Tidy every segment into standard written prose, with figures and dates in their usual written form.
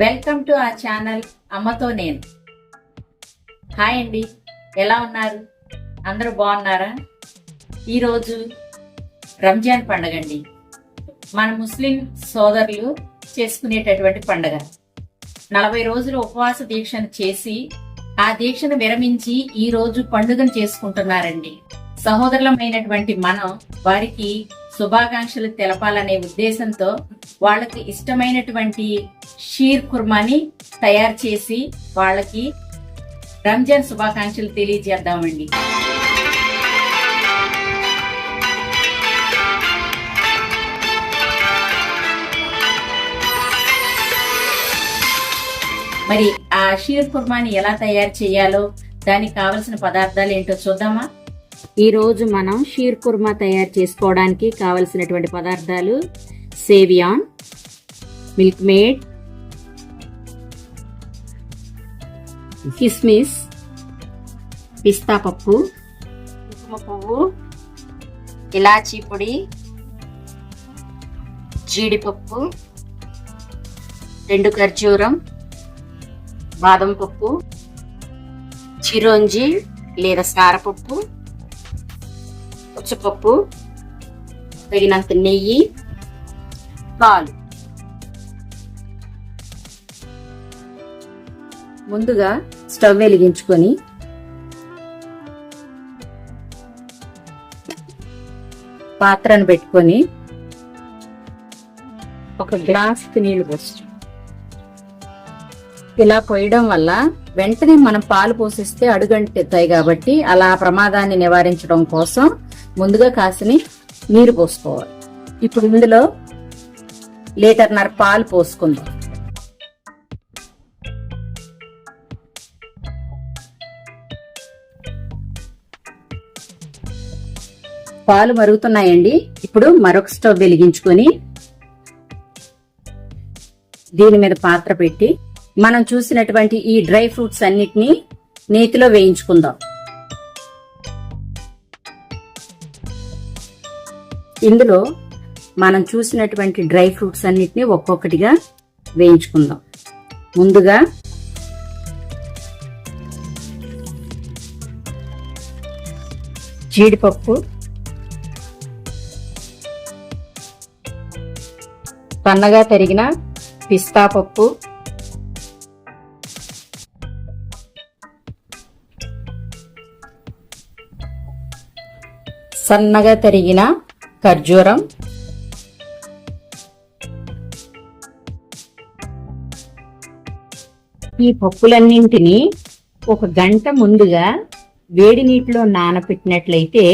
Welcome to ఆ channel అమ్మతో నేను. హాయ్ అండి, ఎలా ఉన్నారు? అందరూ బాగున్నారా? ఈరోజు రంజాన్ పండుగ అండి. మన ముస్లిం సోదరులు చేసుకునేటటువంటి పండుగ. 40 రోజులు ఉపవాస దీక్షను చేసి ఆ దీక్షను విరమించి ఈ రోజు పండుగను చేసుకుంటున్నారండి. సహోదరులమైనటువంటి మనం వారికి శుభాకాంక్షలు తెలపాలనే ఉద్దేశంతో వాళ్ళకి ఇష్టమైనటువంటి షీర్ కుర్మాని తయారు చేసి వాళ్ళకి రంజాన్ శుభాకాంక్షలు తెలియజేద్దామండి. మరి ఆ షీర్ కుర్మాని ఎలా తయారు చేయాలో దానికి కావలసిన పదార్థాలు ఏంటో చూద్దామా? ఈ రోజు మనం షీర్ కుర్మా తయారు చేసుకోవడానికి కావలసినటువంటి పదార్థాలు: సేవియాన్, మిల్క్ మేడ్, కిస్మిస్, పిస్తా పప్పు, కుంకుమ పువ్వు, ఇలాచీ పొడి, జీడిపప్పు, 2 ఖర్జూరం, బాదం పప్పు, చిరోంజి లేదా సారపప్పు, పచ్చుపప్పు, తగినంత నెయ్యి, పాలు. ముందుగా స్టవ్ వెలిగించుకొని పాత్రను పెట్టుకొని ఒక గ్లాస్ నీళ్లు పోసి, ఇలా పోయడం వల్ల వెంటనే మనం పాలు పోసిస్తే అడుగంటుతాయి కాబట్టి అలా ప్రమాదాన్ని నివారించడం కోసం ముందుగా కాసిని నీరు పోసుకోవాలి. ఇప్పుడు ఇందులో 1.5 లీటర్ పాలు పోసుకుందాం. పాలు మరుగుతున్నాయండి. ఇప్పుడు మరొక స్టవ్ వెలిగించుకొని దీని మీద పాత్ర పెట్టి మనం చూసినటువంటి ఈ డ్రై ఫ్రూట్స్ అన్నిటినీ నేతిలో వేయించుకుందాం. ఇందులో మనం చూసినటువంటి డ్రై ఫ్రూట్స్ అన్నిటినీ ఒక్కొక్కటిగా వేయించుకుందాం. ముందుగా జీడిపప్పు, సన్నగా తరిగిన పిస్తా పప్పు, సన్నగా తరిగిన ఖర్జూరం, ఈ పప్పులన్నింటినీ 1 గంట ముందుగా వేడి నీటిలో నానబెట్టినట్లయితే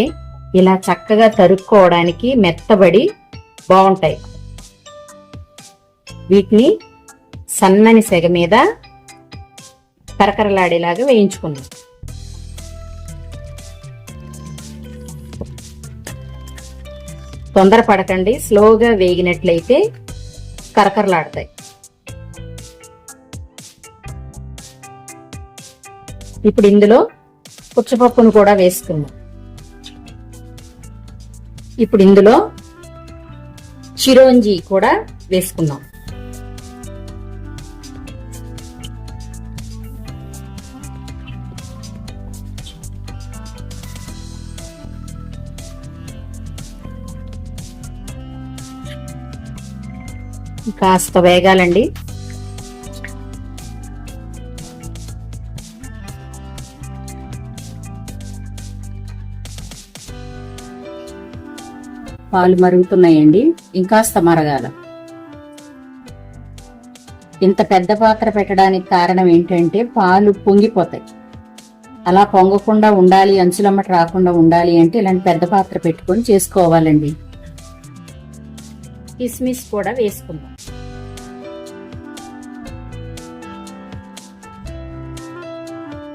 ఇలా చక్కగా తరుక్కోవడానికి మెత్తబడి బాగుంటాయి. వీటిని సన్నని సెగ మీద కరకరలాడేలాగా వేయించుకుందాం. తొందరపడకండి, స్లోగా వేగినట్లయితే కరకరలాడతాయి. ఇప్పుడు ఇందులో పుచ్చపప్పును కూడా వేసుకుందాం. ఇప్పుడు ఇందులో చిరోంజి కూడా వేసుకుందాం. కాస్త వేగాలండి. పాలు మరుగుతున్నాయండి, ఇంకాస్త మరగాల. ఇంత పెద్ద పాత్ర పెట్టడానికి కారణం ఏంటంటే పాలు పొంగిపోతాయి. అలా పొంగకుండా ఉండాలి, అంచులమ్మట రాకుండా ఉండాలి అంటే ఇలాంటి పెద్ద పాత్ర పెట్టుకొని చేసుకోవాలండి. కిస్మిస్ కూడా వేసుకుందాం.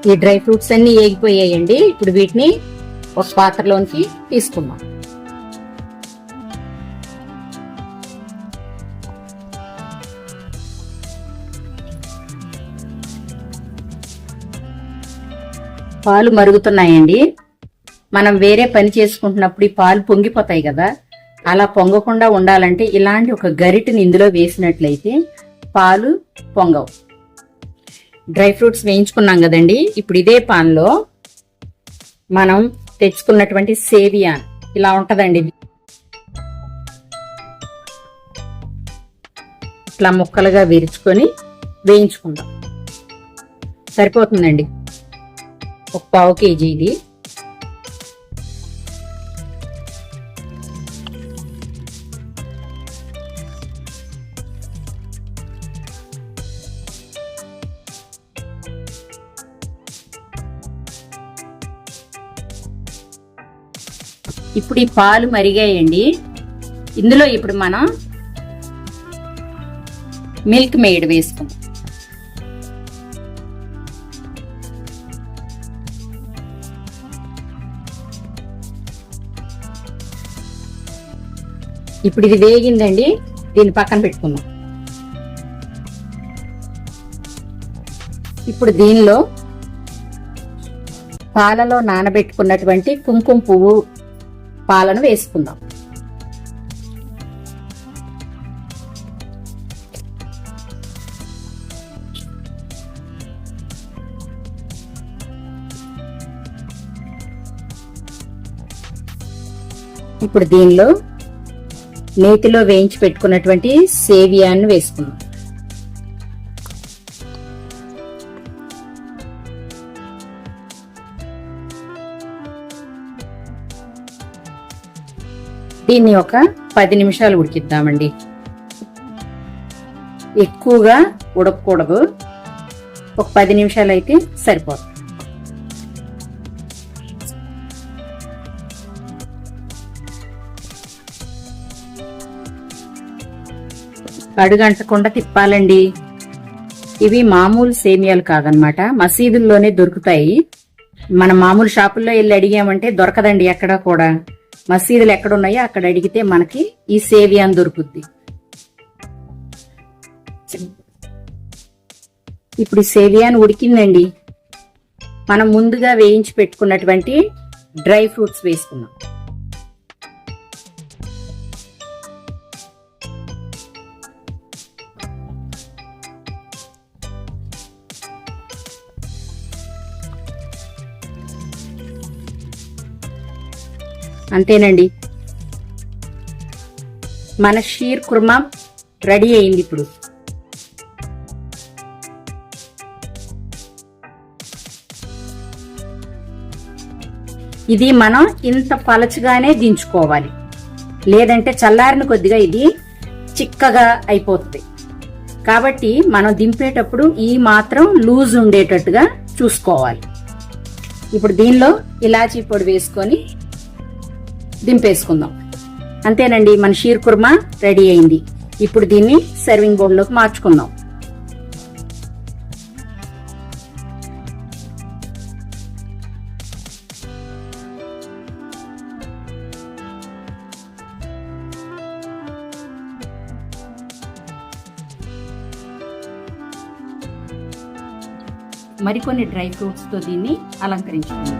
ఈ డ్రై ఫ్రూట్స్ అన్ని ఏగిపోయాయండి. ఇప్పుడు వీటిని ఒక పాత్రలోనికి తీసుకుందాం. పాలు మరుగుతున్నాయండి. మనం వేరే పని చేసుకుంటున్నప్పుడు ఈ పాలు పొంగిపోతాయి కదా, అలా పొంగకుండా ఉండాలంటే ఇలాంటి ఒక గరిటెని ఇందులో వేసినట్లయితే పాలు పొంగవు. డ్రై ఫ్రూట్స్ వేయించుకున్నాం కదండి. ఇప్పుడు ఇదే పాన్లో మనం తెచ్చుకున్నటువంటి సేవియాన్ ఇలా ఉంటదండి, ఇట్లా ముక్కలుగా విరుచుకొని వేయించుకుందాం. సరిపోతుందండి, ఒక 1/4 కేజీ ఇది. ఇప్పుడు ఈ పాలు మరిగాయండి. ఇందులో ఇప్పుడు మనం మిల్క్ మేడ్ వేసుకుందాం. ఇప్పుడు ఇది వేగిందండి, దీన్ని పక్కన పెట్టుకుందాం. ఇప్పుడు దీనిలో పాలలో నానబెట్టుకున్నటువంటి కుంకుమ పువ్వు పాలను వేసుకుందాం. ఇప్పుడు దీనిలో నేతిలో వేయించి పెట్టుకున్నటువంటి సేవియాన్ని వేసుకుందాం. దీన్ని ఒక 10 నిమిషాలు ఉడికిద్దామండి. ఎక్కువగా ఉడకకూడదు, ఒక 10 నిమిషాలు అయితే సరిపోతుంది. అడుగంటకుండా తిప్పాలండి. ఇవి మామూలు సేమియాలు కాదనమాట, మసీదుల్లోనే దొరుకుతాయి. మనం మామూలు షాపుల్లో వెళ్ళి అడిగామంటే దొరకదండి ఎక్కడ కూడా. మసీదులు ఎక్కడున్నాయో అక్కడ అడిగితే మనకి ఈ సేవియాన్ దొరుకుద్ది. ఇప్పుడు సేవియాన్ ఉడికిందండి. మనం ముందుగా వేయించి పెట్టుకున్నటువంటి డ్రై ఫ్రూట్స్ వేసుకున్నాం. అంతేనండి, మన షీర్ కుర్మా రెడీ అయింది. ఇప్పుడు ఇది మనం ఇంత పలచగానే దించుకోవాలి, లేదంటే చల్లారిన కొద్దిగా ఇది చిక్కగా అయిపోతుంది. కాబట్టి మనం దింపేటప్పుడు ఈ మాత్రం లూజ్ ఉండేటట్టుగా చూసుకోవాలి. ఇప్పుడు దీనిలో ఇలాచీ పొడి వేసుకొని దింపేసుకుందాం. అంతేనండి, మన షీర్ కుర్మా రెడీ అయింది. ఇప్పుడు దీన్ని సర్వింగ్ బౌల్లోకి మార్చుకుందాం. మరికొన్ని డ్రై ఫ్రూట్స్ తో దీన్ని అలంకరించుకుందాం.